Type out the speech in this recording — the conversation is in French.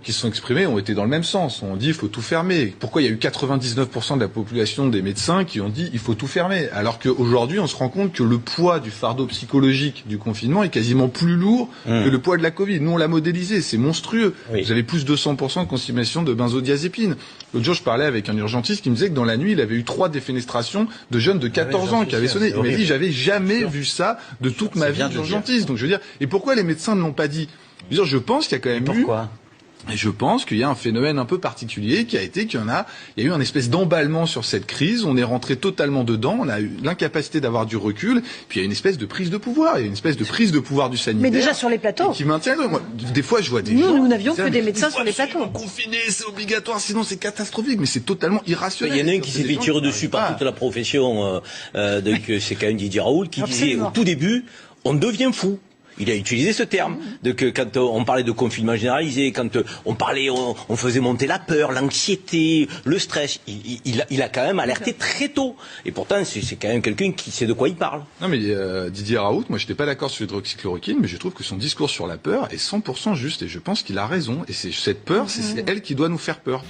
qui se sont exprimés ont été dans le même sens. On dit il faut tout fermer. Pourquoi il y a eu 99% de la population des médecins qui ont dit il faut tout fermer, alors qu'aujourd'hui on se rend compte que le poids du fardeau psychologique du confinement est quasiment plus lourd que le poids de la Covid. Nous on l'a modélisé, c'est monstrueux. Oui. Vous avez plus de 200% de consommation de benzodiazépines. L'autre jour je parlais avec un urgentiste qui me disait que dans la nuit il avait eu 3 défenestrations de jeunes de 14 ans qui avaient sonné. Il m'a dit j'avais jamais vu ça de toute ma vie d'urgentiste. Donc je veux dire, et pourquoi les médecins ne l'ont pas dit? Je pense qu'il y a quand même Et je pense qu'il y a un phénomène un peu particulier qui a été qu'il y a eu un espèce d'emballement sur cette crise. On est rentré totalement dedans. On a eu l'incapacité d'avoir du recul. Puis il y a une espèce de prise de pouvoir. Il y a une espèce de prise de pouvoir du sanitaire. Mais déjà sur les plateaux. Qui maintient. Moi, des fois, je vois des gens. Nous n'avions que des médecins sur les plateaux. Confinés, c'est obligatoire. Sinon, c'est catastrophique. Mais c'est totalement irrationnel. Il y en a un qui s'est fait tirer dessus par toute la profession. Donc c'est quand même Didier Raoult qui disait au tout début, on devient fou. Il a utilisé ce terme. Donc, quand on parlait de confinement généralisé, quand on faisait monter la peur, l'anxiété, le stress, il a quand même alerté très tôt. Et pourtant, c'est quand même quelqu'un qui sait de quoi il parle. Non, mais Didier Raoult, moi, j'étais pas d'accord sur l'hydroxychloroquine, mais je trouve que son discours sur la peur est 100% juste. Et je pense qu'il a raison. Et c'est cette peur, c'est elle qui doit nous faire peur.